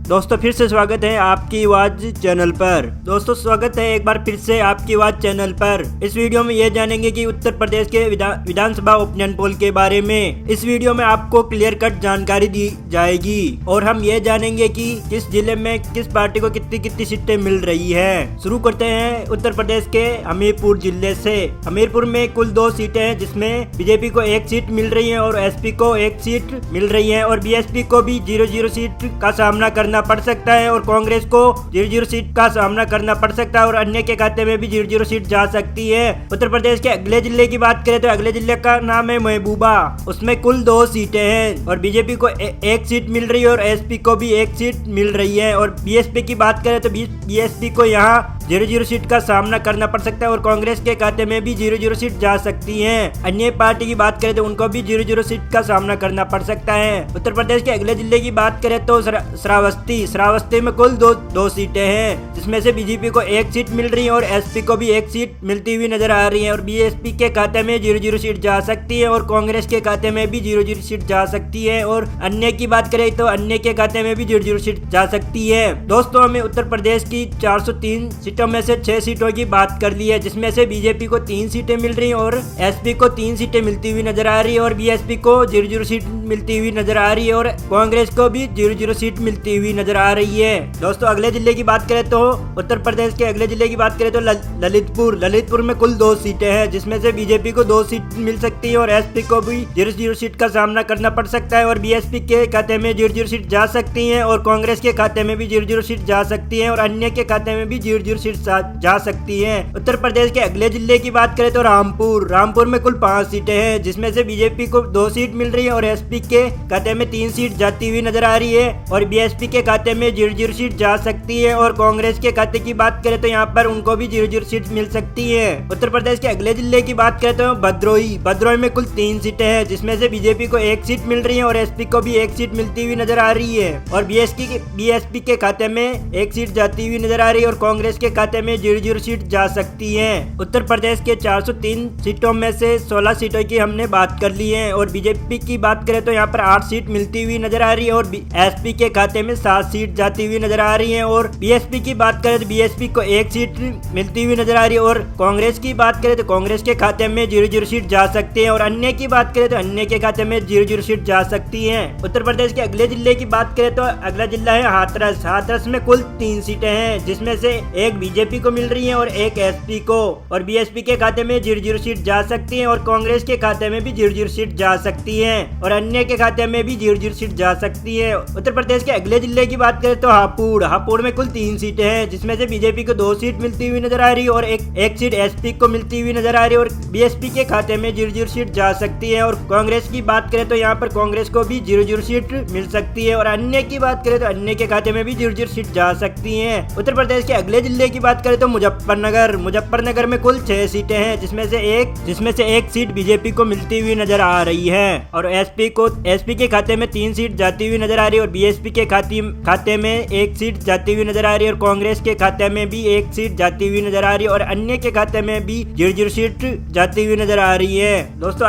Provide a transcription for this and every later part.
दोस्तों फिर से स्वागत है आपकी आवाज चैनल पर। दोस्तों स्वागत है एक बार फिर से आपकी आवाज चैनल पर। इस वीडियो में ये जानेंगे कि उत्तर प्रदेश के विधानसभा ओपिनियन पोल के बारे में। इस वीडियो में आपको क्लियर कट जानकारी दी जाएगी और हम ये जानेंगे कि किस जिले में किस पार्टी को कितनी कितनी सीटें मिल रही है। शुरू करते हैं उत्तर प्रदेश के हमीरपुर जिले से। हमीरपुर में कुल 2 सीटें हैं, जिसमें बीजेपी को 1 सीट मिल रही है और एसपी को 1 सीट मिल रही है और बीएसपी को भी 0-0 सीट का सामना करना पड़ सकता है और कांग्रेस को 0-0 सीट का सामना करना पड़ सकता है और अन्य के खाते में भी 0-0 सीट जा सकती है। उत्तर प्रदेश के अगले जिले की बात करें तो अगले जिले का नाम है महबूबा। उसमें कुल 2 सीटें हैं और बीजेपी को 1 सीट मिल रही है और एसपी को भी 1 सीट मिल रही है और बीएसपी की बात करें तो बीएसपी को यहाँ 0-0 सीट का सामना करना पड़ सकता है और कांग्रेस के खाते में भी 0-0 सीट जा सकती है। अन्य पार्टी की बात करें तो उनको भी 0-0 सीट का सामना करना पड़ सकता है। उत्तर प्रदेश के अगले जिले की बात करें तो श्रावस्ती में कुल 2 सीटें हैं, जिसमें से बीजेपी को 1 सीट मिल रही है और एसपी को भी 1 सीट मिलती हुई नजर आ रही है और बीएसपी के खाते में 0-0 सीट जा सकती है और कांग्रेस के खाते में भी 0-0 सीट जा सकती है और अन्य की बात करें तो अन्य के खाते में भी 0-0 सीट जा सकती है। दोस्तों हमें उत्तर प्रदेश की 403 सीटों में से 6 सीटों की बात कर ली है, जिसमें से बीजेपी को 3 सीटें मिल रही है और एसपी को 3 सीटें मिलती हुई नजर आ रही है और बीएसपी को 0-0 सीट मिलती हुई नजर आ रही है और कांग्रेस को भी 0-0 सीट मिलती हुई नजर आ रही है। दोस्तों अगले जिले की बात करें तो उत्तर प्रदेश के अगले जिले की बात करें तो ललितपुर में कुल 2 सीटें हैं, जिसमें से बीजेपी को 2 सीट मिल सकती है और एसपी को भी 0-0 सीट का सामना करना पड़ सकता है और बीएसपी के खाते में 0-0 सीट जा सकती है और कांग्रेस के खाते में भी 0-0 सीट जा सकती है और अन्य के खाते में भी 0-0 सीट जा सकती है। उत्तर प्रदेश के अगले जिले की बात करें तो रामपुर में कुल 5 सीटें हैं, जिसमें से बीजेपी को 2 सीट मिल रही है और एसपी के खाते में 3 सीट जाती हुई नजर आ रही है और बीएसपी के खाते में 0-0 सीट जा सकती है और कांग्रेस के खाते की बात करें तो यहाँ पर उनको भी 0-0 सीट मिल सकती है। उत्तर प्रदेश के अगले जिले की बात करें तो भद्रोही में कुल 3 सीटें हैं, जिसमें से बीजेपी को 1 सीट मिल रही है और एसपी को भी 1 सीट मिलती हुई नजर आ रही है और बीएसपी के खाते में 1 सीट जाती हुई नजर आ रही है और कांग्रेस के खाते में 0-0 सीट जा सकती है। उत्तर प्रदेश के 403 सीटों में से 16 सीटों की हमने बात कर ली है और बीजेपी की बात करें तो यहाँ पर 8 सीट मिलती हुई नजर आ रही है और एसपी के खाते में 7 सीट जाती हुई नजर आ रही है और बीएसपी की बात करें तो बीएसपी को 1 सीट मिलती हुई नजर आ रही है और कांग्रेस की बात करें तो कांग्रेस के खाते में 0-0 सीट जा सकती है और अन्य की बात करें तो अन्य के खाते में 0-0 सीट जा सकती है। उत्तर प्रदेश के अगले जिले की बात करें तो अगला जिला है हाथरस में कुल 3 सीटें हैं, जिसमें से 1 बीजेपी को मिल रही है और 1 एसपी को और बीएसपी के खाते में 0-0 सीट जा सकती है और कांग्रेस के खाते में भी 0-0 सीट जा सकती है और अन्य के खाते में भी 0-0 सीट जा सकती है। उत्तर प्रदेश के अगले जिले की बात करें तो हापुड़ में कुल 3 सीटें हैं, जिसमें से बीजेपी को 2 सीट मिलती हुई नजर आ रही है और एक सीट एसपी को मिलती हुई नजर आ रही है और बीएसपी के खाते में 0-0 सीट जा सकती है और कांग्रेस की बात करें तो यहाँ पर कांग्रेस को भी 0-0 सीट मिल सकती है और अन्य की बात करें तो अन्य के खाते में भी 0-0 सीट जा सकती है। उत्तर प्रदेश के अगले जिले की बात करें तो मुजफ्फरनगर में कुल 6 सीटें हैं, जिसमें से एक सीट बीजेपी को मिलती हुई नजर आ रही है और एसपी के खाते में 3 सीट जाती हुई नजर आ रही है और बीएसपी के खाते में 1 सीट जाती हुई नजर आ रही है और कांग्रेस के खाते में भी 1 सीट जाती हुई नजर आ रही है और अन्य के खाते में भी 0-0 सीट जाती हुई नजर आ रही है। दोस्तों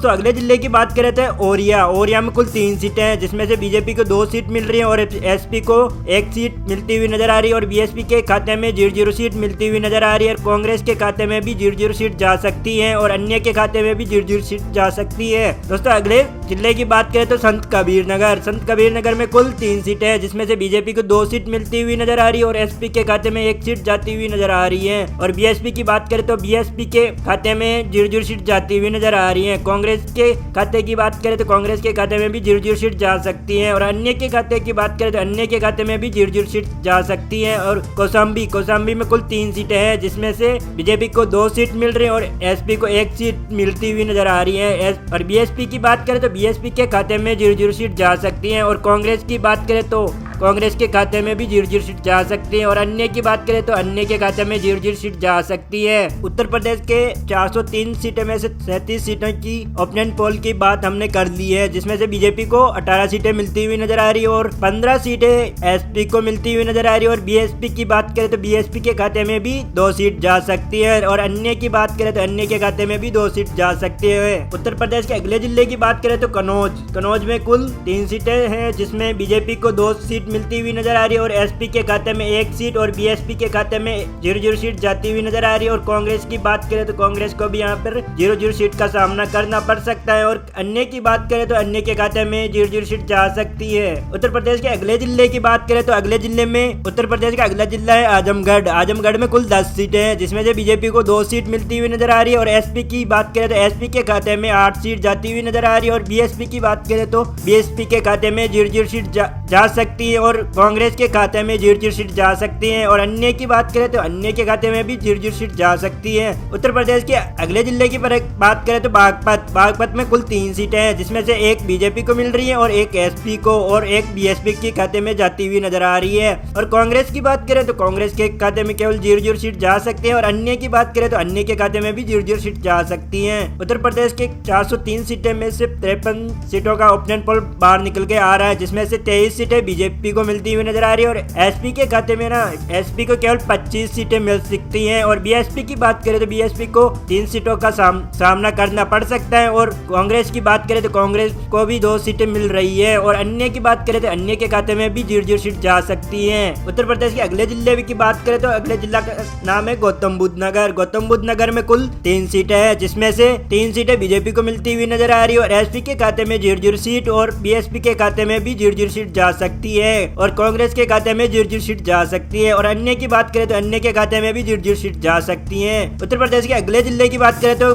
अगले जिले की बात करें तो ओरिया में कुल 3 सीटें हैं, जिसमें से बीजेपी को 2 सीट मिल रही है और एसपी को 1 सीट मिलती हुई नजर आ रही है और बीएसपी के खाते में 0-0 सीट मिलती हुई नजर आ रही है और कांग्रेस के खाते में भी 0-0 सीट जा सकती है और अन्य के खाते में भी 0-0 सीट जा सकती है। दोस्तों अगले जिले की बात करें तो संत कबीरनगर में कुल 3 सीटें हैं, जिसमें से बीजेपी को 2 सीट मिलती हुई नजर आ रही है और एसपी के खाते में 1 सीट जाती हुई नजर आ रही है और बीएसपी की बात करें तो बीएसपी के खाते में 0-0 सीट जाती हुई नजर आ रही है। कांग्रेस के खाते की बात करें तो कांग्रेस के खाते में भी 0-0 सीट जा सकती है और अन्य के खाते की बात करें तो अन्य के खाते में भी 0-0 सीट जा सकती है और कौशाम्बी में कुल 3 सीटें हैं, जिसमें से बीजेपी को 2 सीट मिल रही है और एसपी को 1 सीट मिलती हुई नजर आ रही है और बीएसपी की बात करें तो बीएसपी के खाते में 0-0 सीट जा सकती है और कांग्रेस की बात करें तो कांग्रेस के खाते में भी 0-0 सीट जा सकती है और अन्य की बात करें तो अन्य के खाते में 0-0 सीट जा सकती है। उत्तर प्रदेश के 403 सीटों में से 37 सीटों की ओपिनियन पोल की बात हमने कर ली है, जिसमें से बीजेपी को 18 सीटें मिलती हुई नजर आ रही है और 15 सीटें एसपी को मिलती हुई नजर आ रही है और बीएसपी की बात करें तो बीएसपी के खाते में भी 2 सीट जा सकती है और अन्य की बात करें तो अन्य के खाते में भी 2 सीट जा सकती है। उत्तर प्रदेश के अगले जिले की बात करें तो कन्नौज में कुल 3 सीटें हैं, जिसमें बीजेपी को 2 सीट सीट मिलती हुई नजर आ रही है और एसपी के खाते में 1 सीट और बीएसपी के खाते में 0-0 सीट जाती हुई नजर आ रही है। और कांग्रेस की बात करें तो कांग्रेस को भी यहाँ पर 0-0 सीट का सामना करना पड़ सकता है। और अन्य की बात करें तो अन्य के खाते में 0-0 सीट जा सकती है। उत्तर प्रदेश के अगले जिले की बात करें तो अगले जिले में उत्तर प्रदेश का अगला जिला है आजमगढ़। आजमगढ़ में कुल 10 सीटें हैं, जिसमें से बीजेपी को 2 सीट मिलती हुई नजर आ रही है। और एसपी की बात करें तो एसपी के खाते में 8 सीट जाती हुई नजर आ रही है। और बीएसपी की बात करें तो बीएसपी के खाते में 0-0 सीट जा सकती है और कांग्रेस के खाते में 0-0 सीट जा सकती है। और अन्य की बात करें तो अन्य के खाते में भी 0-0 सीट जा सकती है। उत्तर प्रदेश के अगले जिले की बात करें तो बागपत में कुल 3 सीटें हैं, जिसमें से एक बीजेपी को मिल रही है और एक एसपी को और एक बीएसपी के खाते में जाती हुई नजर आ रही है। और कांग्रेस की बात करें तो कांग्रेस के खाते में केवल 0-0 सीट जा सकती है। और अन्य की बात करें तो अन्य के खाते में भी 0-0 सीट जा सकती है। उत्तर प्रदेश के 403 सीटें में से 53 सीटों का ओपिनियन पोल बाहर निकल के आ रहा है, जिसमें से 23 सीटें बीजेपी को मिलती हुई नजर आ रही है। और एसपी के खाते में एसपी को केवल 25 सीटें मिल सकती हैं। और बीएसपी की बात करें तो बीएसपी को 3 सीटों का सामना करना पड़ सकता है। और कांग्रेस की बात करें तो कांग्रेस को भी 2 सीटें मिल रही है। और अन्य की बात करें तो अन्य के खाते में भी 0-0 सीट जा सकती है। उत्तर प्रदेश के अगले जिले की बात करें तो अगले जिला का नाम है गौतम बुद्ध नगर। गौतम बुद्ध नगर में कुल 3 सीटें हैं, जिसमें से 3 सीटें बीजेपी को मिलती हुई नजर आ रही है। और एसपी के खाते में 0-0 सीट और बीएसपी के खाते में भी 0-0 सीट जा सकती है। और कांग्रेस के खाते में 0-0 सीट जा सकती है। और अन्य की बात करें तो अन्य के खाते में भी 0-0 सीट जा सकती है। उत्तर प्रदेश के अगले जिले की बात करें तो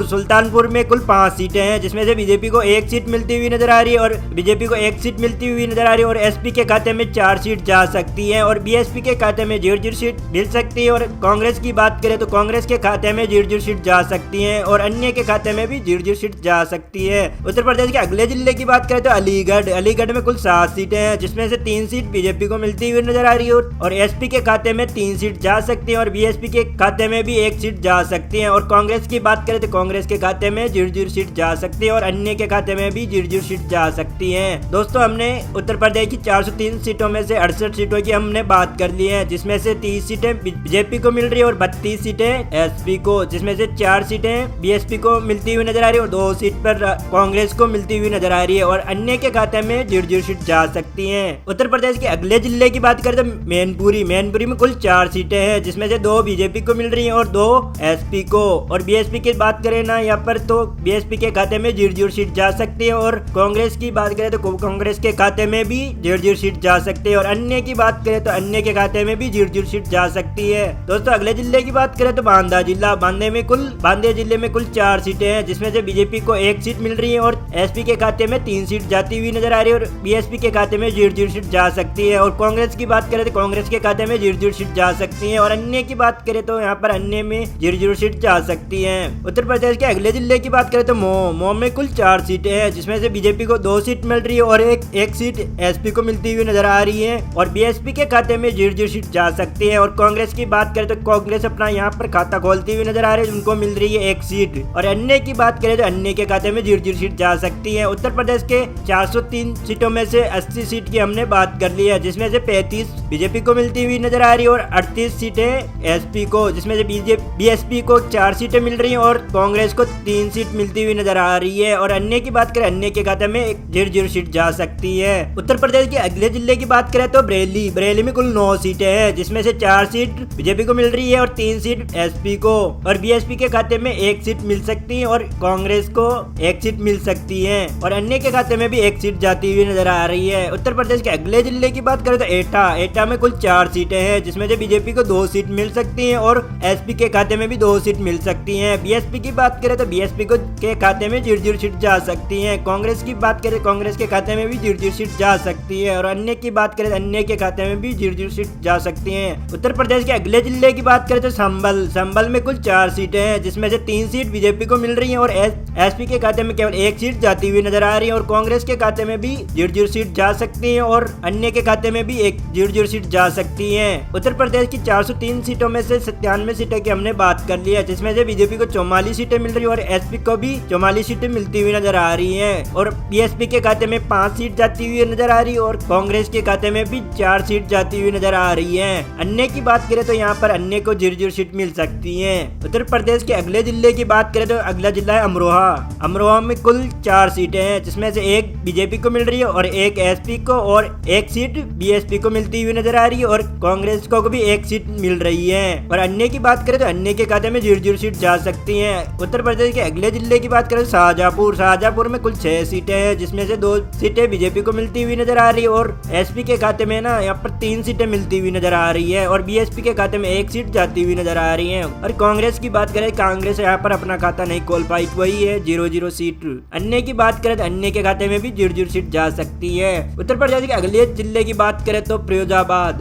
सुल्तानपुर में कुल 5 सीटें हैं, जिसमें से बीजेपी को 1 सीट मिलती हुई नजर आ रही है और बीजेपी को 1 सीट मिलती हुई नजर आ रही है। और एसपी के खाते में 4 सीट जा सकती है और बीएसपी के खाते में 0-0 सीट मिल सकती है। और कांग्रेस की बात करें तो कांग्रेस के खाते में 0-0 सीट जा सकती है और अन्य के खाते में भी 0-0 सीट जा सकती है। उत्तर प्रदेश के अगले जिले की बात करें तो अलीगढ़ में कुल 7 सीटें हैं, जिसमें से 3 सीट बीजेपी को मिलती हुई नजर आ रही है और एसपी के खाते में 3 सीट जा सकती है और बीएसपी के खाते में भी 1 सीट जा सकती है। और कांग्रेस की बात करें तो कांग्रेस के खाते में 0-0 सीट जा सकती है और अन्य के खाते में भी 0-0 सीट जा सकती है। दोस्तों, हमने उत्तर प्रदेश की 403 सीटों में से 68 सीटों की हमने बात कर ली है, जिसमें से 30 सीटें बीजेपी को मिल रही है और 32 सीटें एसपी को, जिसमें से 4 सीटें बीएसपी को मिलती हुई नजर आ रही है और 2 सीट पर कांग्रेस को मिलती हुई नजर आ रही है और अन्य के खाते में 0-0 सीट जा सकती है। उत्तर प्रदेश के अगले जिले की बात करें तो मैनपुरी में कुल 4 सीटें हैं, जिसमें से 2 बीजेपी को मिल रही है और 2 एसपी को। और बीएसपी की बात करें ना यहाँ पर तो बीएसपी के खाते में 0-0 सीट जा सकती है और कांग्रेस की बात करें तो कांग्रेस के खाते में भी 0-0 सीट जा सकती है और अन्य की बात करें तो अन्य के खाते में भी 0-0 सीट जा सकती है। दोस्तों, अगले जिले की बात करें तो बांदा जिले में कुल 4 सीटें हैं, जिसमें से बीजेपी को 1 सीट मिल रही है और एसपी के खाते में 3 सीट जाती हुई नजर आ रही है और बीएसपी के खाते में 0-0 सीट जा सकती है। और कांग्रेस की बात करें तो कांग्रेस के खाते में 0-0 सीट जा सकती है और अन्य की बात करें तो यहाँ पर अन्य में 0-0 सीट जा सकती है। उत्तर प्रदेश के अगले जिले की बात करें तो मऊ में कुल 4 सीटें हैं, जिसमें से बीजेपी को 2 सीट मिल रही है और एक सीट एसपी को मिलती हुई नजर आ रही है और बीएसपी के खाते में 0-0 सीट जा सकती है। और कांग्रेस की बात करें तो कांग्रेस अपना यहाँ पर खाता खोलती हुई नजर आ रही है, उनको मिल रही है 1 सीट। और अन्य की बात करें तो अन्य के खाते में 0-0 सीट जा सकती है। उत्तर प्रदेश के 403 सीटों में से 80 सीट की हमने बात कर ली है, जिसमें से 35 बीजेपी को मिलती हुई नजर आ रही है और 38 सीटें एसपी को, जिसमें से बीएसपी को 4 सीटें मिल रही है और कांग्रेस को 3 सीट मिलती हुई नजर आ रही है। और अन्य की बात करें अन्य के खाते में 0-0 सीट जा सकती है। उत्तर प्रदेश के अगले जिले की बात करें तो बरेली में कुल 9 सीटें हैं, जिसमें से 4 सीट बीजेपी को मिल रही है और 3 सीट एसपी को और बीएसपी के खाते में 1 सीट मिल सकती है और कांग्रेस को 1 सीट मिल सकती है और अन्य के खाते में भी 1 सीट जाती हुई नजर आ रही है। उत्तर प्रदेश के अगले जिले की बात करें तो एटा में कुल 4 सीटें हैं, जिसमें से बीजेपी को 2 सीट मिल सकती है और एसपी के खाते में भी 2 सीट मिल सकती है। बीएसपी की बात करें तो बीएसपी के खाते में 0-0 सीट जा सकती है। कांग्रेस की बात करें कांग्रेस के खाते में भी 0-0 सीट जा सकती है और अन्य की बात करें अन्य के खाते में भी 0-0 सीट जा सकती है। उत्तर प्रदेश के अगले जिले की बात करें तो संभल में कुल 4 सीटें हैं, जिसमें से 3 सीट बीजेपी को मिल रही है और एसपी के खाते में केवल 1 सीट जाती हुई नजर आ रही है और कांग्रेस के खाते में भी 0-0 सीट जा सकती है और अन्य के खाते में भी 0-0 सीट जा सकती है। उत्तर प्रदेश की 403 सीटों में से 97 सीटों की हमने बात कर ली है, जिसमें से बीजेपी को 44 सीटें मिल रही है और एसपी को भी 44 सीटें मिलती हुई नजर आ रही है और बीएसपी के खाते में 5 सीट जाती हुई नजर आ रही है और कांग्रेस के खाते में भी 4 सीट जाती हुई नजर आ रही है। अन्य की बात करें तो यहाँ पर अन्य को 0-0 सीट मिल सकती है। उत्तर प्रदेश के अगले जिले की बात करें तो अगला जिला है अमरोहा में कुल 4 सीटें हैं, जिसमें से 1 बीजेपी को मिल रही है और 1 एसपी को और एक सीट बीएसपी को मिलती हुई नजर आ रही है और कांग्रेस को भी एक सीट मिल रही है। और अन्य की बात करें तो अन्य के खाते में 0-0 सीट जा सकती है। उत्तर प्रदेश के अगले जिले की बात करें तो शाहजहांपुर में कुल 6 सीटें हैं, जिसमें से 2 सीटें बीजेपी को मिलती हुई नजर आ रही है और एसपी के खाते में ना यहाँ पर 3 सीटें मिलती हुई नजर आ रही है और बीएसपी के खाते में 1 सीट जाती हुई नजर आ रही है। और कांग्रेस की बात करें, कांग्रेस यहाँ पर अपना खाता नहीं खोल पाई, वही है 0-0 सीट। अन्य की बात करें तो अन्य के खाते में भी 0-0 सीट जा सकती है। उत्तर प्रदेश के अगले जिले की बात करें तो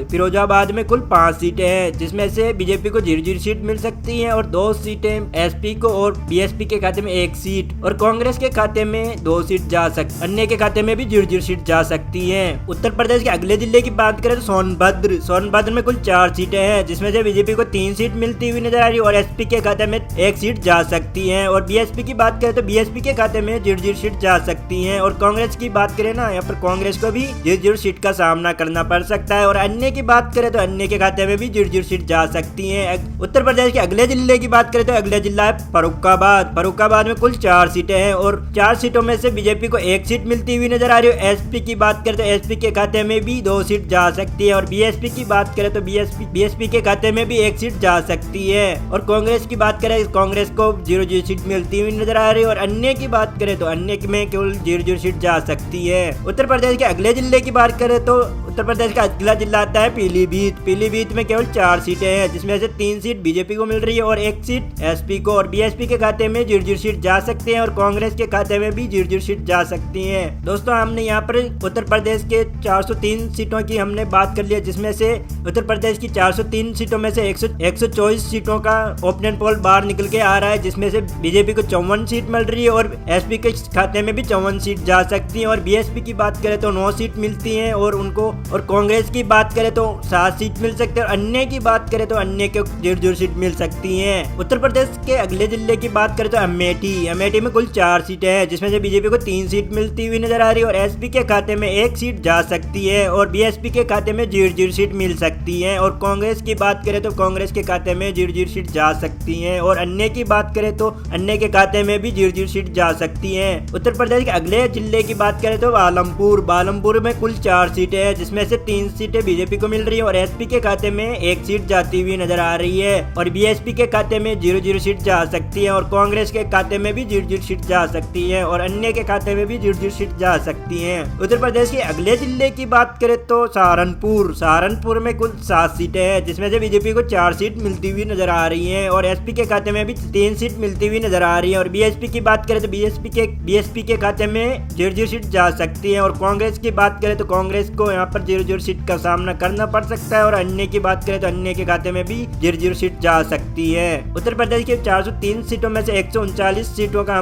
फिरोजाबाद में कुल 5 सीटें हैं, जिसमें से बीजेपी को 0-0 सीट मिल सकती है और 2 सीटें एसपी को और बीएसपी के खाते में 1 सीट और कांग्रेस के खाते में 2 सीट जा सकती, अन्य के खाते में भी 0-0 सीट जा सकती है। उत्तर प्रदेश के अगले जिले की बात करें तो सोनभद्र में कुल 4 सीटें हैं, जिसमें से बीजेपी को 3 सीट मिलती हुई नजर आ रही है और एसपी के खाते में 1 सीट जा सकती है। और बीएसपी की बात करें तो बीएसपी के खाते में 0-0 सीट जा सकती है और कांग्रेस की बात करें ना, यहाँ पर कांग्रेस को भी 0-0 सीट का सामना करना पड़ सकता है। और अन्य की बात करें तो अन्य के खाते में भी 0-0 सीट जा सकती है। उत्तर प्रदेश के अगले जिले की बात करें तो अगला जिला है फर्रुखाबाद में कुल 4 सीटें हैं और 4 सीटों में से बीजेपी को 1 सीट मिलती हुई नजर आ रही है। एसपी की बात करें तो एसपी के खाते में भी 2 सीट जा सकती है और बीएसपी की बात करें तो बीएसपी के खाते में भी 1 सीट जा सकती है। और कांग्रेस की बात करें, कांग्रेस को 0-0 सीट मिलती हुई नजर आ रही है और अन्य की बात करें तो अन्य में केवल 0-0 सीट जा सकती है। उत्तर प्रदेश के अगले जिले की बात करें तो उत्तर प्रदेश का अगला जिला आता है पीलीभीत में केवल 4 सीटें हैं, जिसमें से 3 सीट बीजेपी को मिल रही है और 1 सीट एसपी को और बीएसपी के खाते में 0-0 सीट जा सकते हैं और कांग्रेस के खाते में भी 0-0 सीट जा सकती हैं। दोस्तों, हमने यहाँ पर उत्तर प्रदेश के 403 सीटों की हमने बात कर लिया, जिसमें से उत्तर प्रदेश की 403 सीटों में से 124 सीटों का ओपिनियन पोल बाहर निकल के आ रहा है, जिसमें से बीजेपी को 54 सीट मिल रही है और एसपी के खाते में भी 54 सीट जा सकती है। और बीएसपी की बात करें तो 9 सीट मिलती है और उनको, और कांग्रेस की बात करें तो 7 सीट मिल सकती है और अन्य की बात करें तो अन्य को 0-0 सीट मिल सकती है। उत्तर प्रदेश के अगले जिले की बात करें तो अमेठी में कुल 4 सीटें हैं, जिसमें से बीजेपी को 3 सीट मिलती हुई नजर आ रही है और एसपी के खाते में 1 सीट जा सकती है और बीएसपी के खाते में 0-0 सीट मिल सकती है। और कांग्रेस की बात करें तो कांग्रेस के खाते में 0-0 सीट जा सकती है और अन्य की बात करें तो अन्य के खाते में भी 0-0 सीट जा सकती है। उत्तर प्रदेश के अगले जिले की बात करें तो बालमपुर में कुल 4 सीटें हैं, जिसमें से 3 सीटें बीजेपी को मिल रही है और एसपी के खाते में 1 सीट जाती हुई नजर आ रही है और बीएसपी के खाते में 0-0 सीट जा सकती है और कांग्रेस के खाते में भी 0-0 सीट जा सकती है और अन्य के खाते में भी 0-0 सीट जा सकती है। उत्तर प्रदेश के अगले जिले की बात करें तो सहारनपुर में कुल 7 सीटें हैं, जिसमें से बीजेपी को 4 सीट मिलती हुई नजर आ रही है और एसपी के खाते में भी 3 सीट मिलती हुई नजर आ रही है और बीएसपी की बात करें तो बीएसपी के खाते में 0-0 सीट जा सकती है और कांग्रेस की बात करें तो कांग्रेस को यहाँ पर 0-0 सीट का सामना करना पड़ सकता है और अन्य की बात करें तो अन्य के खाते में भी 0-0 सीट जा सकती है। उत्तर प्रदेश के 403 सीटों में से 139 सीटों का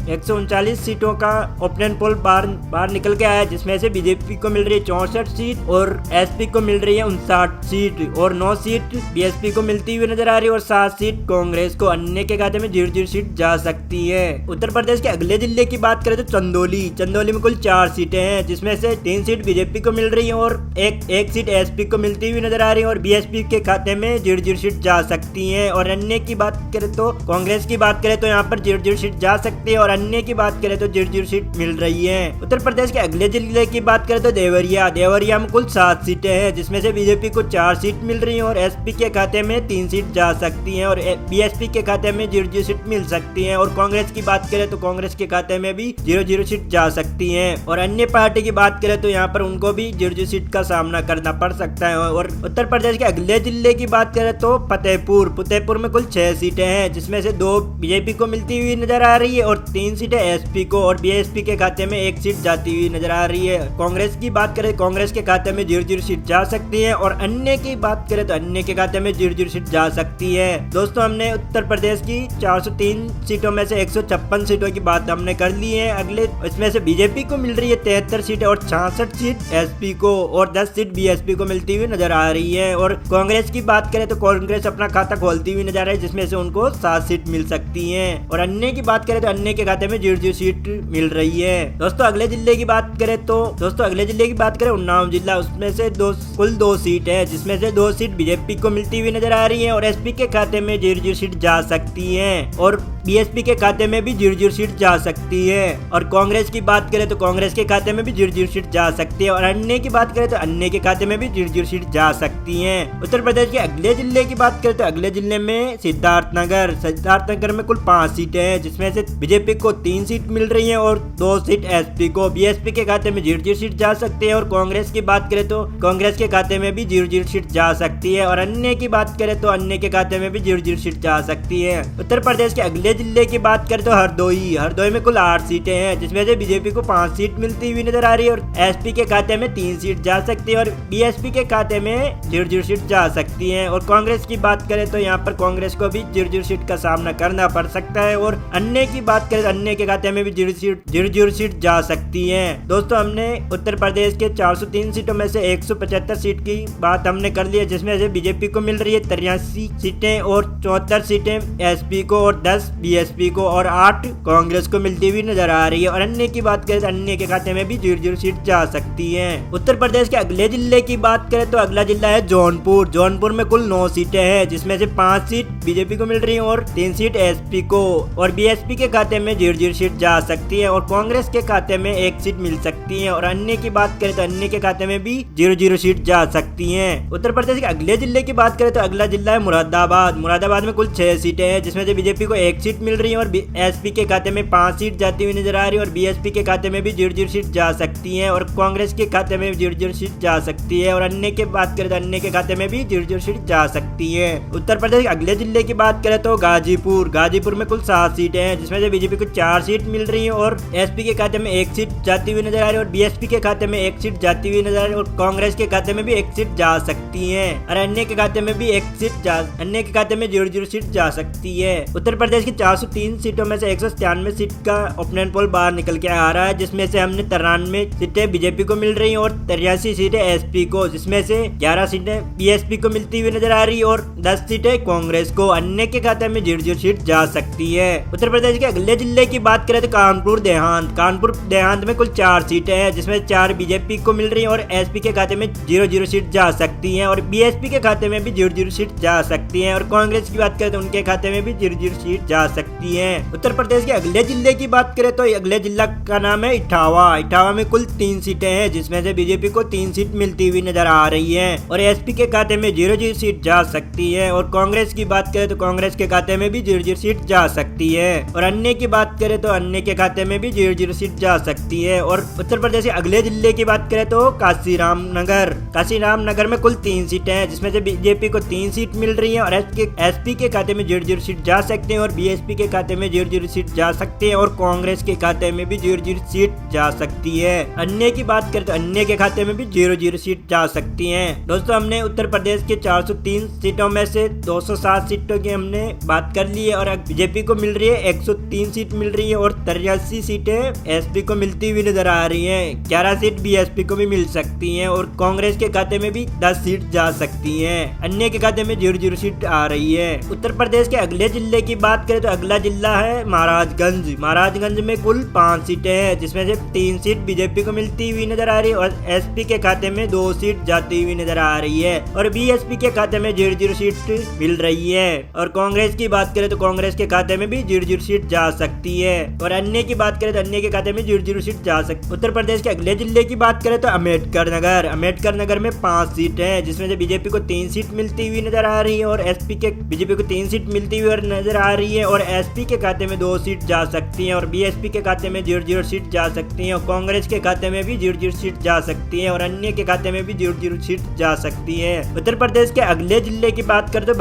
139 सीटों का ओपिनियन पोल बाहर निकल के आया, जिसमें से बीजेपी को मिल रही है 64 सीट और एसपी को मिल रही है 59 सीट और 9 सीट बीएसपी को मिलती हुई नजर आ रही है और 7 सीट कांग्रेस को, अन्य के खाते में 0-0 सीट जा सकती है। उत्तर प्रदेश के अगले जिले की बात करें तो चंदौली में कुल 4 सीटें हैं, जिसमें से 3 सीट बीजेपी को मिल रही है और एक सीट एसपी को मिलती हुई नजर आ रही है और बीएसपी के खाते में 0-0 सीट जा सकती है। और अन्य की बात करें तो कांग्रेस की बात करें तो यहाँ पर 0-0 सीट जा सकती है और अन्य की बात करें तो 0-0 सीट मिल रही है। उत्तर प्रदेश के अगले जिले की बात करें तो देवरिया में कुल 7 सीटें हैं, जिसमें से बीजेपी को 4 सीट मिल रही है और एसपी के खाते में 3 सीट जा सकती है और बीएसपी के खाते में 0-0 सीट मिल सकती है। और कांग्रेस की बात करें तो कांग्रेस के खाते में भी 0-0 सीट जा सकती है और अन्य पार्टी की बात करें तो यहाँ पर उनको भी 0-0 सीट का सामना करना पड़ सकता है। और उत्तर प्रदेश के अगले जिले की बात करें तो फतेहपुर में कुल 6 सीटें हैं, जिसमें से 2 बीजेपी को मिलती हुई नजर आ रही है और 3 सीटें एसपी को और बीएसपी के खाते में 1 सीट जाती हुई नजर आ रही है। कांग्रेस की बात करें, कांग्रेस के खाते में 0-0 सीट जा सकती है और अन्य की बात करें तो अन्य के खाते में 0-0 सीट जा सकती है। दोस्तों, हमने उत्तर प्रदेश की 403 सीटों में से 156 सीटों की बात हमने कर ली है। अगले इसमें से बीजेपी को मिल रही है 73 सीटें और 66 सीट एसपी को और 10 सीट बीएसपी को मिलती हुई नजर आ रही है। और कांग्रेस की बात करें तो कांग्रेस अपना खाता खोलती हुई नजर आ रही है, जिसमें से उनको 7 सीट मिल सकती है और अन्य की बात करें तो अन्य के खाते में 0-0 सीट मिल रही है। दोस्तों, अगले जिले की बात करें उन्नाव जिला, उसमें से कुल 2 सीट है, जिसमें से 2 सीट बीजेपी को मिलती हुई नजर आ रही है और एसपी के खाते में 0-0 सीट जा सकती है और बीएसपी के खाते में भी 0-0 सीट जा सकती है। और कांग्रेस की बात करें तो कांग्रेस के खाते में भी 0-0 सीट जा सकती है। और अन्य की बात करें तो अन्य के खाते में भी 0-0 सीट जा सकती है। उत्तर प्रदेश के अगले जिले की बात करें तो अगले जिले में सिद्धार्थनगर में कुल 5 सीटें हैं, जिसमें से बीजेपी को 3 सीट मिल रही है और 2 सीट एसपी को। बीएसपी के खाते में 0-0 सीट जा सकती है। और कांग्रेस की बात करें तो कांग्रेस के खाते में भी 0-0 सीट जा सकती है। और अन्य की बात करें तो अन्य के खाते में भी 0-0 सीट जा सकती है। उत्तर प्रदेश के अगले जिले की बात करें तो हरदोई में कुल 8 सीटें हैं, जिसमें से बीजेपी को 5 सीट मिलती हुई नजर आ रही है और एसपी के खाते में 3 सीट जा सकती है और बीएसपी के खाते में 0-0 सीट जा सकती है। और कांग्रेस की बात करें तो यहाँ पर कांग्रेस को भी 0-0 सीट का सामना करना पड़ सकता है। और अन्य की बात करें तो अन्य के खाते में भी 0-0 सीट जा सकती है। दोस्तों, हमने उत्तर प्रदेश के 403 सीटों में से 175 सीट की बात हमने कर ली है, जिसमें से बीजेपी को मिल रही है 83 सीटें और 74 सीटें एसपी को और 10 बीएसपी को और 8 कांग्रेस को मिलती हुई नजर आ रही है। और अन्य की बात करें तो अन्य के खाते में भी 0-0 सीट जा सकती है। उत्तर प्रदेश के अगले जिले की बात करें तो अगला जिला है जौनपुर में कुल 9 सीटें हैं, जिसमें से 5 सीट बीजेपी को मिल रही है और 3 सीट एसपी को। और बीएसपी के खाते में 0-0 सीट जा सकती है और कांग्रेस के खाते में 1 सीट मिल सकती है। और अन्य की बात करें तो अन्य के खाते में भी 0-0 सीट जा सकती है। उत्तर प्रदेश के अगले जिले की बात करें तो अगला जिला है मुरादाबाद में कुल 6 सीटें हैं, जिसमें से बीजेपी को 1 सीट मिल रही है और एसपी के खाते में 5 सीट जाती हुई नजर आ रही है और बीएसपी के खाते में भी 0-0 सीट जा सकती है और कांग्रेस के खाते में 0-0 सीट जा सकती है। और अन्य की बात करें तो अन्य के खाते में भी 0-0 सीट जा सकती है। उत्तर प्रदेश के अगले जिले की बात करें तो गाजीपुर में कुल 7 सीटें हैं, जिसमें से बीजेपी को 4 सीट मिल रही है और एसपी के खाते में 1 सीट जाती हुई नजर आ रही है और बीएसपी के खाते में 1 सीट जाती हुई नजर आ रही है और कांग्रेस के खाते में भी 1 सीट जा सकती है और अन्य के खाते में भी अन्य के खाते में 0-0 सीट जा सकती है। उत्तर प्रदेश की 403 सीटों में से 197 सीट का ओपिनियन पोल बाहर निकल के आ रहा है, जिसमें से हमने 93 सीटें बीजेपी को मिल रही है और 83 सीटें एसपी को, जिसमें से 11 सीटें बीएसपी को मिलती हुई नजर आ रही है और 10 सीटें कांग्रेस को। अन्य के खाते में 0-0 सीट जा सकती है। उत्तर प्रदेश के अगले जिले की बात करें तो कानपुर देहात में कुल 4 सीटें हैं, जिसमें 4 बीजेपी को मिल रही है और एसपी के खाते में 0-0 सीट जा सकती है और बीएसपी के खाते में भी 0-0 सीट जा सकती है और कांग्रेस की बात करें तो उनके खाते में भी 0-0 सीट जा सकती है। उत्तर प्रदेश के अगले जिले की बात करें तो अगले जिला का नाम है इटावा में कुल 3 सीटें हैं, जिसमें से बीजेपी को 3 सीट मिलती हुई नजर आ रही है और एसपी के खाते में 0-0 सीट जा सकती है और कांग्रेस की बात करें तो कांग्रेस के खाते में भी 0-0 सीट जा सकती है और अन्य की बात करें तो अन्य के खाते में भी 0-0 सीट जा सकती है। और उत्तर प्रदेश के अगले जिले की बात करें तो काशीराम नगर में कुल 3 सीटें हैं, जिसमें से बीजेपी को 3 सीट मिल रही है और एसपी के खाते में 0-0 सीट जा सकते हैं और बीएसपी के खाते में 0-0 सीट जा सकते हैं और कांग्रेस के खाते में भी 0-0 सीट जा सकती है। अन्य की बात करें तो अन्य के खाते में भी 0-0 सीट जा सकती है। दोस्तों, हमने उत्तर प्रदेश के 403 सीटों में से 207 सीटों की हमने बात कर ली है और बीजेपी को मिल रही है 103 सीट मिल रही है और 83 सीटें एसपी को मिलती हुई नजर आ रही है। 11 सीट बीएसपी को भी मिल सकती है और कांग्रेस के खाते में भी 10 सीट जा सकती है। अन्य के खाते में 0-0 सीट आ रही है। उत्तर प्रदेश के अगले जिले की बात करें तो अगला जिला है महाराजगंज में कुल 5 सीटें हैं, जिसमें से 3 सीट बीजेपी को मिलती हुई नजर आ रही है और एसपी के खाते में 2 सीट जाती हुई नजर आ रही है और बीएसपी के खाते में 0-0 सीट मिल रही है और कांग्रेस की बात करें तो कांग्रेस के खाते में भी 0-0 सीट जा सकती है और अन्य की बात करें तो अन्य के खाते में 0-0 सीट जा सकती है। उत्तर प्रदेश के अगले जिले की बात करें तो अम्बेडकर नगर में 5 सीट है, जिसमें से बीजेपी को 3 सीट मिलती हुई नजर आ रही है और बीजेपी को 3 सीट मिलती हुई नजर आ रही है और एसपी के खाते में 2 सीट जा सकती है और बीएसपी के खाते में 0-0 सीट जा सकती है और कांग्रेस के खाते में भी 0-0 सीट जा सकती है और अन्य के खाते में भी 0-0 सीट जा सकती है। उत्तर प्रदेश के अगले जिले की बात करते तो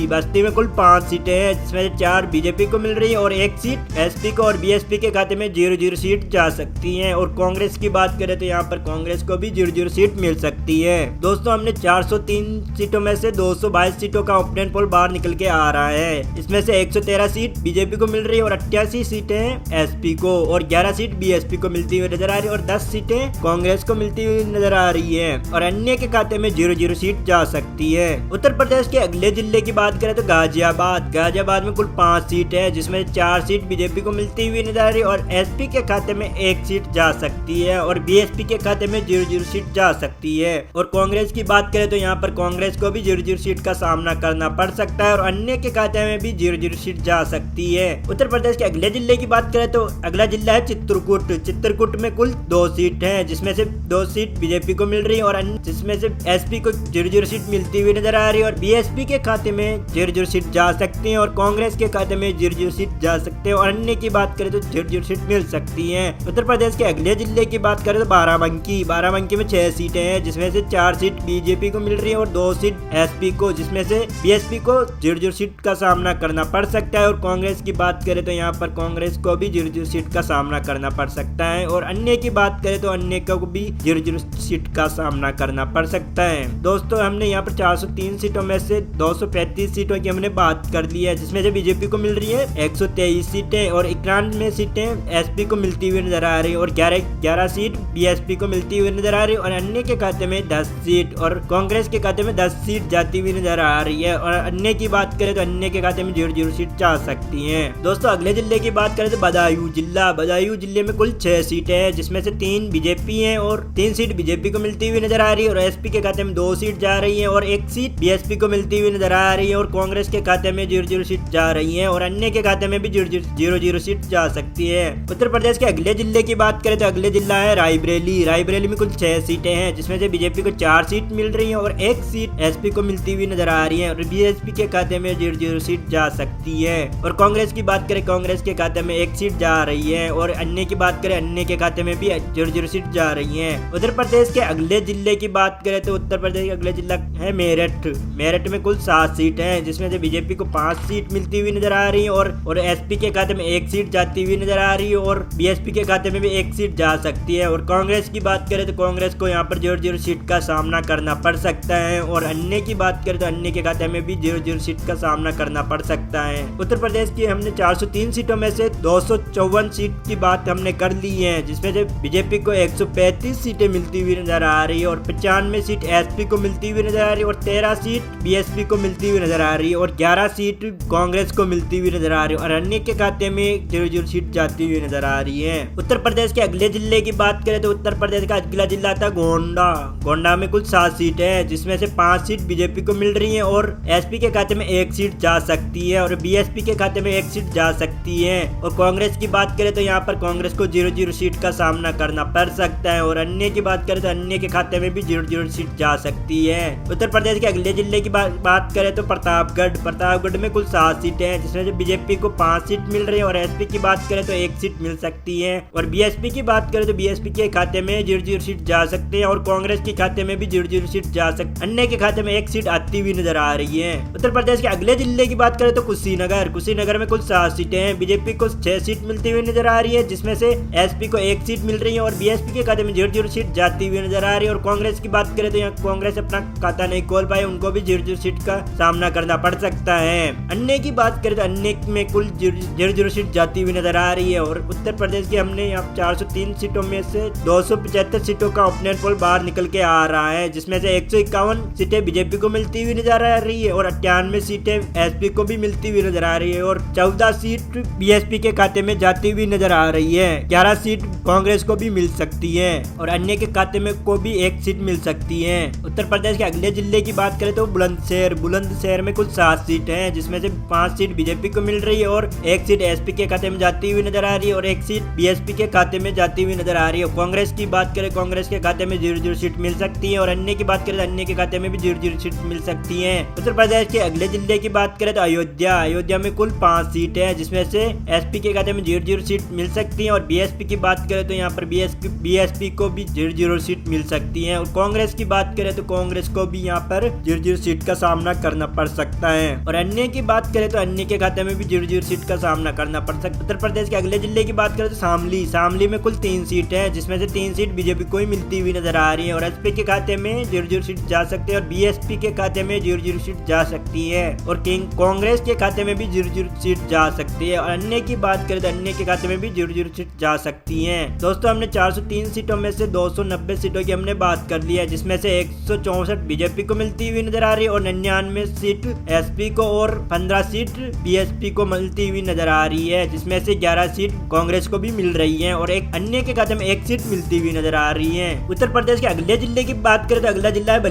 बस्ती में कुल 5 सीटें हैं, जिसमें से 4 बीजेपी को मिल रही है और 1 सीट एसपी को और बीएसपी के खाते में 0-0 सीट जा सकती है और कांग्रेस की बात करें तो यहाँ पर कांग्रेस को भी 0-0 सीट मिल सकती है। दोस्तों, हमने 403 सीटों में से 222 सीटों का ओपिनियन पोल बाहर निकल के आ रहा है। इसमें से 113 सीट बीजेपी को मिल रही है और 88 सीटें एसपी को और 11 सीट बीएसपी को मिलती हुई नजर आ रही है और 10 सीटें कांग्रेस को मिलती हुई नजर आ रही है और अन्य के खाते में 0-0 सीट जा सकती है। उत्तर प्रदेश के अगले जिले की बात करें तो गाजियाबाद में कुल 5 सीट है, जिसमें 4 सीट बीजेपी को मिलती हुई नजर आ रही है और एसपी के खाते में 1 सीट जा सकती है और बीएसपी के खाते में 0-0 सीट जा सकती है और कांग्रेस की बात करें तो यहाँ पर कांग्रेस को भी 0-0 सीट का सामना करना पड़ सकता है और अन्य के खाते में भी 0-0 सीट जा सकती है। उत्तर प्रदेश के अगले जिले की बात करें तो अगला जिला है चित्रकूट। चित्रकूट में कुल 2 सीट है, जिसमें से 2 सीट बीजेपी को मिल रही है और जिसमें से एसपी को 0-0 सीट मिलती हुई नजर आ रही है और बीएसपी के खाते में 0-0 सीट जा सकती है और कांग्रेस के खाते में 0-0 सीट जा सकते हैं और अन्य की बात करें तो 0-0 सीट मिल सकती है। उत्तर प्रदेश के अगले जिले की बात करें तो बाराबंकी में 6 सीटें हैं, जिसमें से 4 सीट बीजेपी को मिल रही है और 2 सीट एसपी को, जिसमें से बीएसपी को 0-0 सीट का सामना करना पड़ सकता है और कांग्रेस की बात करें तो यहाँ पर कांग्रेस को भी 0-0 सीट का सामना करना पड़ सकता है और अन्य की बात करें तो अन्य को भी 0-0 सीट का सामना करना पड़ सकता है। दोस्तों हमने यहाँ पर 403 सीटों में से 235 सीटों की हमने बात कर ली है, जिसमें से बीजेपी को मिल रही है 123 सीटें और 91 सीटें एसपी को मिलती हुई नजर आ रही है और 11 सीट बीएसपी को मिलती हुई नजर आ रही है और अन्य के खाते में 10 सीट और कांग्रेस के खाते में 10 सीट जाती हुई नजर आ रही है और अन्य की बात करें तो अन्य के खाते में 0-0 सीट जा सकती है। दोस्तों अगले जिले की बात करें तो बदायूं जिले में कुल 6 सीटें हैं, जिसमें से 3 बीजेपी हैं और 3 सीट बीजेपी को मिलती हुई नजर आ रही है और एसपी के खाते में 2 सीट जा रही है और 1 सीट बीएसपी को मिलती हुई नजर आ रही है और कांग्रेस के खाते में 0-0 सीट जा रही है और अन्य के खाते में भी 0-0 सीट जा सकती है। उत्तर प्रदेश के अगले जिले की बात करें तो अगले जिला है रायबरेली में कुल 6 सीटें हैं, जिसमें से बीजेपी को 4 सीट मिल रही है और 1 सीट एसपी को मिलती हुई नजर आ रही है और बीएसपी के खाते में 0-0 सीट जा सकती है और कांग्रेस की बात करें कांग्रेस के खाते में 1 सीट जा रही है और अन्य की बात करें अन्य के खाते में भी 0-0 सीट जा रही है। उत्तर प्रदेश के अगले जिले की बात करें तो उत्तर प्रदेश का अगला जिला है मेरठ में कुल 7 सीट है, जिसमें से बीजेपी को 5 सीट मिलती हुई नजर आ रही है और एसपी के खाते में 1 सीट जाती हुई नजर आ रही है और बीएसपी के खाते में भी 1 सीट जा सकती है और कांग्रेस की बात करें तो कांग्रेस को यहाँ पर 0-0 सीट का सामना करना पड़ सकता है और अन्य की बात करें तो अन्य के खाते में भी 0-0 सीट का सामना करना पड़ सकता है। उत्तर प्रदेश की हमने 403 सीटों में से 254 सीट की बात हमने कर ली है, जिसमें से बीजेपी को 135 सीटें मिलती हुई नजर आ रही है और 95 सीट एसपी को मिलती हुई नजर आ रही है और 13 सीट बीएसपी को मिलती हुई नजर आ रही है और 11 सीट कांग्रेस को मिलती हुई नजर आ रही है और अन्य के खाते में 0-0 सीट जाती हुई नजर आ रही है। उत्तर प्रदेश के अगले जिले की बात करें तो उत्तर प्रदेश का अगला जिला था गोंडा में कुल 7 सीट है, जिसमें से 5 सीट बीजेपी को मिल रही है और एसपी के खाते में 1 सीट जा सकती है और बीएसपी के खाते में 1 सीट जा सकती है और कांग्रेस की बात करें तो यहाँ पर कांग्रेस को 0-0 सीट का सामना करना पड़ सकता है और अन्य की बात करें तो अन्य के खाते में भी 0-0 सीट जा सकती है। उत्तर प्रदेश के अगले जिले की बात करें तो प्रतापगढ़ में कुल 7 सीटें हैं, जिसमें से बीजेपी को 5 सीट मिल रही है और एसपी की बात करें तो 1 सीट मिल सकती है और बीएसपी की बात करें तो बीएसपी के खाते में 0-0 सीट जा सकते हैं और कांग्रेस के खाते में भी 0-0 सीट जा सकती है, अन्य के खाते में 1 सीट आती हुई नजर आ रही है। उत्तर प्रदेश के अगले जिले की बात करें तो कुशीनगर में कुल 7 सीटें हैं, बीजेपी को 6 सीट मिलती हुई नजर आ रही है, जिसमें से एसपी को 1 सीट मिल रही है और बीएसपी के खाते में 0-0 सीट जाती हुई नजर आ रही है और कांग्रेस की बात करें तो यहाँ कांग्रेस अपना खाता नहीं खोल पाए, उनको भी 0-0 सीट का सामना करना पड़ सकता है। अन्य की बात करें तो अन्य में कुल 0-0 सीट जाती हुई नजर आ रही है और उत्तर प्रदेश की हमने यहाँ 403 सीटों में से 275 सीटों का ओपिनियन पोल बाहर निकल के आ रहा है, जिसमें से 151 सीटें बीजेपी को मिलती हुई नजर आ रही है और 98 सीटें एसपी को भी मिलती हुई नजर आ रही है और 14 सीट बीएसपी के खाते में जाती हुई नजर आ रही है, 11 सीट कांग्रेस को भी मिल सकती है और अन्य के खाते में को भी 1 सीट मिल सकती है। उत्तर प्रदेश के अगले जिले की बात करें तो बुलंदशहर में कुल 7 सीट हैं, जिसमें से 5 सीट बीजेपी को मिल रही है और 1 सीट एसपी के खाते में जाती हुई नजर आ रही है और 1 सीट बीएसपी के खाते में जाती हुई नजर आ रही है। कांग्रेस की बात करें कांग्रेस के खाते में 0-0 सीट मिल सकती है और अन्य की बात करें अन्य के खाते में भी 0-0 सीट मिल सकती है। उत्तर प्रदेश के अगले जिले की बात करें तो अयोध्या में कुल 5 सीट है, जिसमें से एसपी के खाते में 0-0 सीट मिल सकती है और बीएसपी की बात करें तो यहाँ पर बीएसपी को भी 0-0 सीट मिल सकती है और कांग्रेस की बात करें तो कांग्रेस को भी यहाँ पर 0-0 सीट का सामना करना पड़ सकता है और अन्य की बात करें तो अन्य के खाते में भी 0-0 सीट का सामना करना पड़ सकता है। उत्तर प्रदेश के अगले जिले की बात करें तो शामली में कुल 3 सीट है, जिसमें से 3 सीट बीजेपी को ही मिलती हुई नजर आ रही है और एसपी के खाते में 0-0 सीट जा सकती है और बीएसपी के खाते में 0-0 सीट जा सकती है और कांग्रेस के खाते में भी 0-0 सीट जा सकती है और अन्य की बात करें तो अन्य के खाते में भी 0-0 सीट जा सकती है। दोस्तों हमने 403 सीटों में से 290 सीटों की हमने बात कर ली है, जिसमें से 164 बीजेपी को मिलती हुई नजर आ रही है और 99 सीट एसपी को और 15 सीट बीएसपी को मिलती हुई नजर आ रही है, जिसमें से 11 सीट कांग्रेस को भी मिल रही है और एक अन्य के खाते में 1 सीट मिलती हुई नजर आ रही है। उत्तर प्रदेश के अगले जिले की बात करें तो अगला जिला है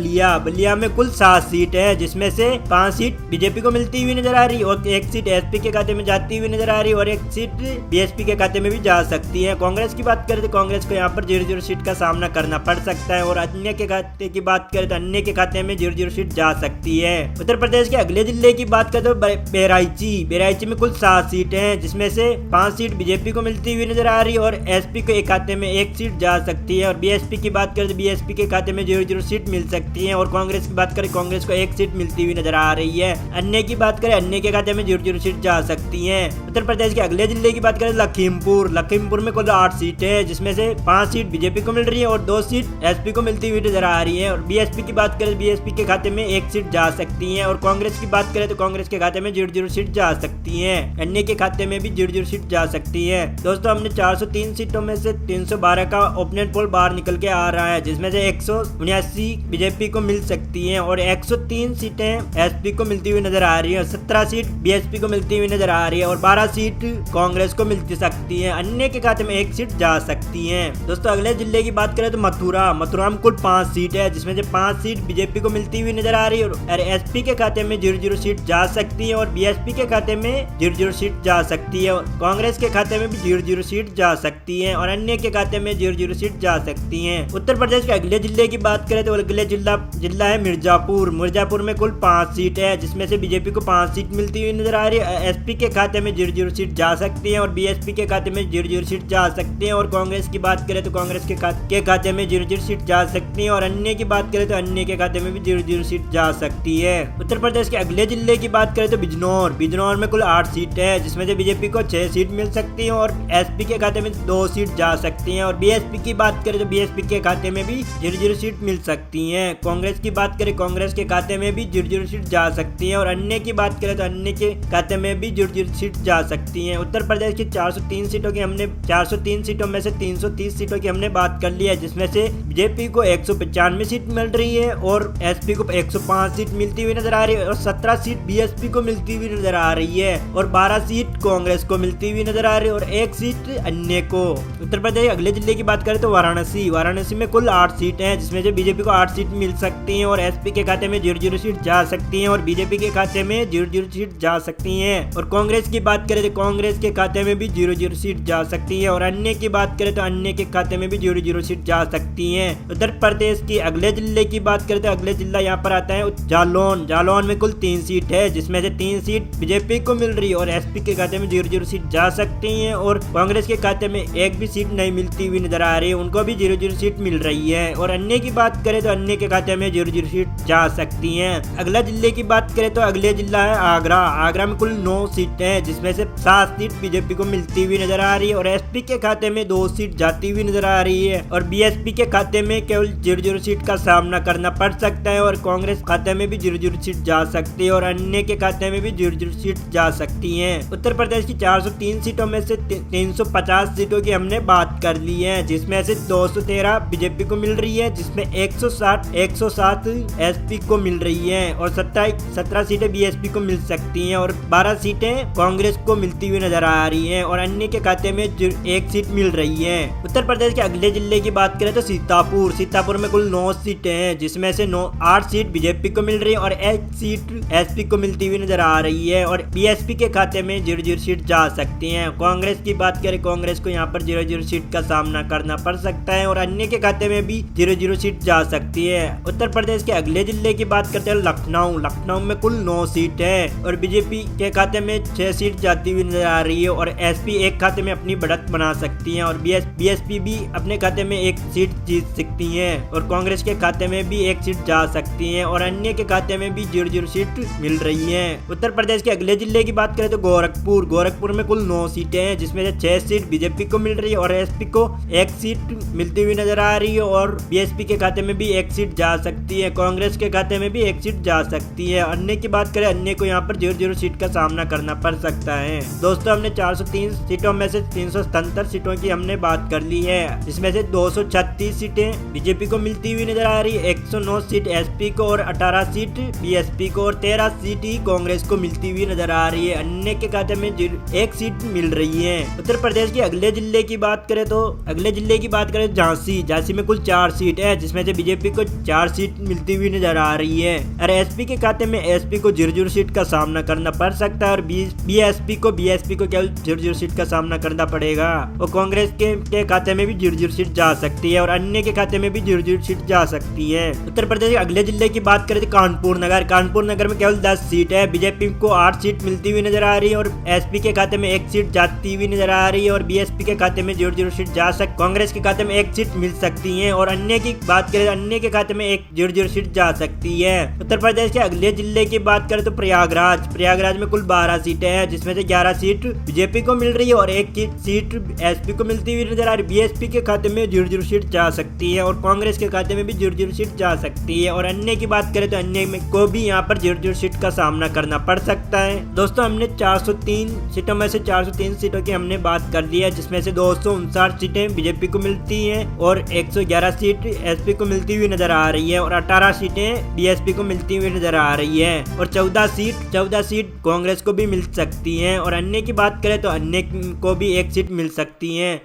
बलिया में कुल 7 सीट है, जिसमें से 5 सीट बीजेपी को मिलती हुई नजर आ रही है और 1 सीट सीट एसपी के खाते में जाती हुई नजर आ रही है और एक सीट बीएसपी के खाते में भी जा सकती है। कांग्रेस की बात करें तो कांग्रेस को यहाँ पर 0-0 सीट का सामना करना पड़ सकता है और अन्य के खाते की बात करें तो अन्य के खाते में 0-0 सीट जा सकती है। उत्तर प्रदेश के अगले जिले की बात करें तो बहराइची में कुल 7 सीट है, जिसमें से 5 सीट बीजेपी को मिलती हुई नजर आ रही है और एसपी के खाते में 1 सीट जा सकती है। और बीएसपी की बात करें तो बीएसपी के खाते में 0-0 सीट मिल सकती है और कांग्रेस की बात करें कांग्रेस को 1 सीट मिलती हुई नजर आ रही है। अन्य की बात करें अन्य के खाते में 0-0 सीट जा सकती है। उत्तर प्रदेश के अगले जिले की बात करें लखीमपुर में कुल 8 सीट है, जिसमें से 5 सीट बीजेपी को मिल रही है और 2 सीट एसपी को मिलती हुई नजर आ रही है। और बीएसपी की बात करें बीएसपी के खाते में 1 सीट जा सकती है और कांग्रेस की बात करें तो कांग्रेस के खाते में 0-0 सीट जा सकती है। अन्य के खाते में भी 0-0 सीट जा सकती है। दोस्तों हमने 403 सीटों में से 312 का ओपिनियन पोल बाहर निकल के आ रहा है, जिसमें से 179 बीजेपी को मिल सकती है और 103 सीटें एसपी को मिलती हुई नजर आ रही है, 17 सीट बीएसपी को मिलती हुई नजर आ रही है और 12 सीट कांग्रेस को मिलती सकती है। अन्य के खाते में 1 सीट जा सकती है। दोस्तों अगले जिले की बात करें तो मथुरा में कुल 5 सीट है, जिसमें से 5 सीट बीजेपी को मिलती हुई नजर आ रही है और एसपी के खाते में 0-0 सीट जा सकती है और बीएसपी के खाते में 0-0 सीट जा सकती है और कांग्रेस के खाते में भी 0-0 सीट जा सकती है और अन्य के खाते में 0-0 सीट जा सकती है। उत्तर प्रदेश के अगले जिले की बात करें तो अगले जिला है मिर्जापुर में कुल 5 सीट है, जिसमें से बीजेपी को 5 सीट मिलती हुई नजर आ रही है। एसपी के खाते में 0-0 सीट जा सकती है और बीएसपी के खाते में 0-0 सीट जा सकती है और कांग्रेस की बात करें तो कांग्रेस के खाते में 0-0 सीट जा सकती है और अन्य की बात करें तो अन्य के खाते में भी 0-0 सीट जा सकती है। उत्तर प्रदेश के अगले जिले की बात करें तो बिजनौर में कुल 8 सीट है, जिसमें से बीजेपी को 6 सीट मिल सकती है और एसपी के खाते में 2 सीट जा सकती हैं और बीएसपी की बात करें तो बीएसपी के खाते में भी 0-0 सीट मिल सकती है। कांग्रेस की बात करें कांग्रेस के खाते में भी 0-0 सीट जा सकती है और अन्य की बात करें तो अन्य के खाते में भी 0-0 सीट जा सकती है। उत्तर प्रदेश की 403 सीटों में से 330 सीटों की हमने बात कर ली है, जिसमें से बीजेपी को 195 सीट मिल रही है और एसपी को 105 सीट मिलती हुई नजर आ रही है और 17 सीट बीएसपी को मिलती हुई नजर आ रही है और 12 सीट कांग्रेस को मिलती हुई नजर आ रही है और 1 सीट अन्य को। उत्तर प्रदेश अगले जिले की बात करें तो वाराणसी में कुल 8 सीट है, जिसमें से बीजेपी को 8 सीट मिल सकती है और एसपी के खाते में 0-0 सीट जा सकती है और बीजेपी के खाते में 0-0 सीट जा सकती है और कांग्रेस की बात करें तो कांग्रेस के खाते में भी 0-0 सीट जा सकती है और अन्य की बात करें तो अन्य के खाते में भी 0-0 सीट जा सकती है। उत्तर प्रदेश की अगले जिले की बात करें तो अगले जिला यहाँ पर आता है जालौन में कुल 3 सीट है, जिसमें से 3 सीट बीजेपी को मिल रही है और एसपी के खाते में 0-0 सीट जा सकती है और कांग्रेस के खाते में एक भी सीट नहीं मिलती हुई नजर आ रही है, उनको भी 0-0 सीट मिल रही है और अन्य की बात करें तो अन्य के खाते में 0-0 सीट जा सकती है। अगला जिले की बात करें तो अगले जिला है आगरा में कुल 9 सीट है, जिसमें से 7 सीट बीजेपी को मिलती हुई नजर आ रही है और एसपी के खाते में 2 सीट जाती हुई नजर आ रही है और बीएसपी के खाते में केवल 0-0 सीट का सामना करना पड़ सकता है और कांग्रेस खाते में भी 0-0 सीट जा सकती है और अन्य के खाते में भी 0-0 सीट जा सकती है। उत्तर प्रदेश की 403 सीटों में से 350 सीटों की हमने बात कर ली है, जिसमें से 213 बीजेपी को मिल रही है, जिसमें 107 एसपी को मिल रही है और 17 सीटें बीएसपी को मिल सकती हैं और 12 सीटें कांग्रेस को मिलती हुई नजर आ रही हैं और अन्य के खाते में 1 सीट मिल रही है। उत्तर प्रदेश के अगले जिले की बात करें तो सीतापुर में कुल 9 सीटें हैं, जिसमें से 8 सीट बीजेपी को मिल रही है और 1 सीट एसपी को मिलती हुई नजर आ रही है और बीएसपी के खाते में 0-0 सीट जा सकती हैं। कांग्रेस की बात करें कांग्रेस को यहाँ पर 0-0 सीट का सामना करना पड़ सकता है और अन्य के खाते में भी 0-0 सीट जा सकती है। उत्तर प्रदेश के अगले जिले की बात करते हैं लखनऊ में कुल 9 सीट है और बीजेपी के खाते में 6 सीट जाती हुई नजर आ रही है और एसपी एक खाते में अपनी बढ़त बना सकती है और बीएसपी भी अपने खाते में 1 सीट जीत सकती है और कांग्रेस के खाते में भी 1 सीट जा सकती है और अन्य के खाते में भी 0-0 सीट मिल रही है। उत्तर प्रदेश के अगले जिले की बात करें तो गोरखपुर में कुल 9 सीटें हैं, जिसमें से 6 सीट बीजेपी को मिल रही है और एसपी को 1 सीट मिलती हुई नजर आ रही है और बीएसपी के खाते में भी 1 सीट जा सकती है, कांग्रेस के खाते में भी 1 सीट जा सकती है। अन्य की बात करें अन्य को यहाँ पर 0-0 सीट का सामना करना पड़ सकता है। दोस्तों हमने 403 सीटों में से 377 सीटों की हमने बात कर ली है, जिसमें से 236 सीटें बीजेपी को मिलती हुई नजर आ रही है, 109 सीट एसपी को और 18 सीट बीएसपी को और 13 सीट ही कांग्रेस को मिलती हुई नजर आ रही है। अन्य के खाते में 1 सीट मिल रही है। उत्तर प्रदेश के अगले जिले की बात करें तो झांसी में कुल 4 सीट है, जिसमें से बीजेपी को 4 सीट मिलती हुई नजर आ रही है और एसपी के खाते में एसपी को 0-0 सीट का सामना करना पड़ पड़ सकता है और बीएसपी को केवल 0-0 सीट का सामना करना पड़ेगा और कांग्रेस के खाते में भी 0-0 सीट जा सकती है और अन्य के खाते में भी 0-0 सीट जा सकती है। उत्तर प्रदेश के अगले जिले की बात करें तो कानपुर नगर में केवल 10 सीट है। बीजेपी को 8 सीट मिलती हुई नजर आ रही है और एसपी के खाते में 1 सीट जाती हुई नजर आ रही है और बीएसपी के खाते में 0-0 सीट जा सकती, कांग्रेस के खाते में 1 सीट मिल सकती है और अन्य की बात करें अन्य के खाते में 0-0 सीट जा सकती है। उत्तर प्रदेश के अगले जिले की बात करें तो प्रयागराज में कुल 12 सीटें हैं जिसमें से 11 सीट बीजेपी को मिल रही है और 1 सीट एसपी को मिलती हुई नजर आ रही है। बीएसपी के खाते में 0-0 सीट जा सकती है और कांग्रेस के खाते में भी 0-0 सीट जा सकती है और अन्य की बात करें तो अन्य में को भी यहाँ पर 0-0 सीट का सामना करना पड़ सकता है। दोस्तों हमने 403 सीटों में से 403 सीटों की हमने बात कर दी है जिसमें से 259 सीटें बीजेपी को मिलती हैं और 111 सीट एसपी को मिलती हुई नजर आ रही है और 18 सीटें बीएसपी को मिलती हुई नजर आ रही है और 14 सीट कांग्रेस को भी मिल सकती हैं और अन्य की बात करें तो अन्य को भी 1 सीट मिल सकती है।